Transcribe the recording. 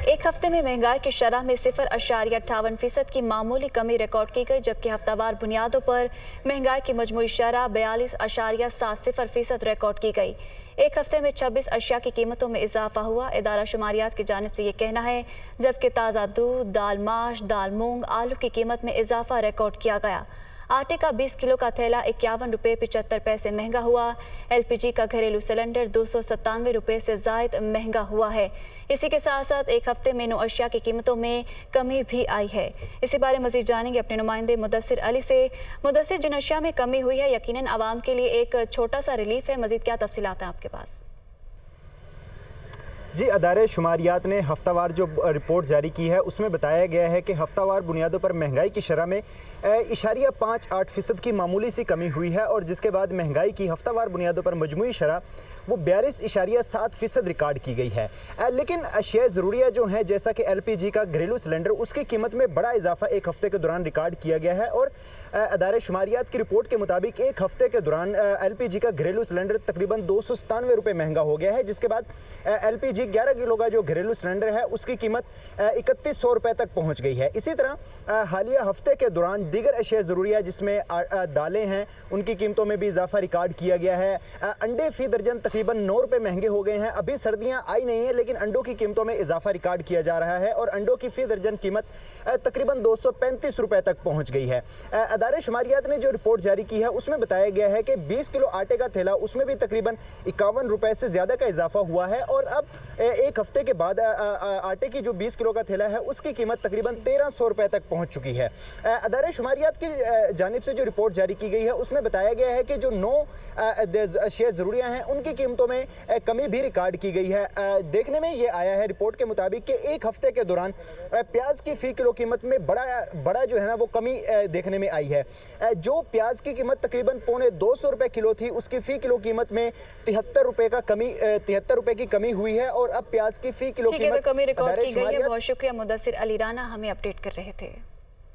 एक हफ्ते में महंगाई की शरह में 0.58% की मामूली कमी रिकॉर्ड की गई, जबकि हफ्तावार बुनियादों पर महंगाई की मजमूई शरह 42.70% रिकॉर्ड की गई। एक हफ्ते में 26 अशिया की कीमतों में इजाफा हुआ, इदारा शुमारियात की जानिब से ये कहना है, जबकि ताज़ा दूध, दाल माश, दाल मूंग, आलू की कीमत में इजाफा रिकॉर्ड किया गया। आटे का 20 किलो का थैला 51 रुपये 75 पैसे महंगा हुआ। LPG का घरेलू सिलेंडर 297 रुपये से जायद महंगा हुआ है। इसी के साथ साथ एक हफ्ते में 9 अशिया की कीमतों में कमी भी आई है। इसी बारे मजीद जानेंगे अपने नुमाइंदे मुदस्सिर अली से। मुदस्सिर, जिन अशिया में कमी हुई है यकीनन आवाम के लिए एक छोटा सा रिलीफ है, मजीद क्या तफसीलात हैं आपके पास? जी, अदारे शुमारियात ने हफ्तावार जो रिपोर्ट जारी की है उसमें बताया गया है कि हफ्तावार बुनियादों पर महंगाई की शरह में 0.58% की मामूली सी कमी हुई है, और जिसके बाद महंगाई की हफ्तावार बुनियादों पर मजमूई शरह वो 42.7% रिकॉर्ड की गई है। लेकिन अशिया ज़रूरिया जो हैं, जैसा कि LPG का घरेलू सिलेंडर, उसकी कीमत में बड़ा इजाफा एक हफ्ते के दौरान रिकॉर्ड किया गया है। और अदारे शुमारियात की रिपोर्ट के मुताबिक एक हफ्ते के दौरान LPG का घरेलू सिलेंडर तकरीबन 297 रुपये महंगा हो गया है, जिसके बाद LPG 11 किलो का जो घरेलू सिलेंडर है उसकी कीमत 3100 रुपये तक पहुँच गई है। इसी तरह हालिया हफ्ते के दौरान दीगर अशिया ज़रूरिया जिसमें दालें हैं उनकी कीमतों में भी इजाफा रिकॉर्ड किया गया है। अंडे फ़ी दर्जन तकरीबन 9 रुपये महंगे हो गए हैं। अभी सर्दियां आई नहीं है, लेकिन अंडों की कीमतों में इजाफा रिकॉर्ड किया जा रहा है और अंडों की फ़ी दर्जन कीमत तकरीबन 235 रुपये तक पहुंच गई है। अदारे शुमारियात ने जो रिपोर्ट जारी की है उसमें बताया गया है कि 20 किलो आटे का थैला, उसमें भी तकरीबन 51 रुपये से ज़्यादा का इजाफा हुआ है, और अब एक हफ्ते के बाद आटे की जो 20 किलो का थैला है उसकी कीमत तकरीबन 1300 रुपये तक पहुँच चुकी है। अदारे शुमारियात की जानिब से जो रिपोर्ट जारी की गई है उसमें बताया गया है कि जो 9 अशिया ज़रूरियाँ हैं उनकी कीमतों में कमी भी रिकॉर्ड की गई है। देखने में ये आया है रिपोर्ट के मुताबिक कि एक हफ्ते के दौरान प्याज की फ़ी किलो कीमत में बड़ा जो है ना वो कमी देखने में आई है। जो प्याज की कीमत तकरीबन 250 रुपये किलो थी, उसकी फ़ी किलो कीमत में 73 रुपये की कमी हुई है, और अब प्याज की फ़ी किलो कीमत कमी रिकॉर्ड की गई है। बहुत शुक्रिया मुदस्सिर अली राना, हमें अपडेट कर रहे थे।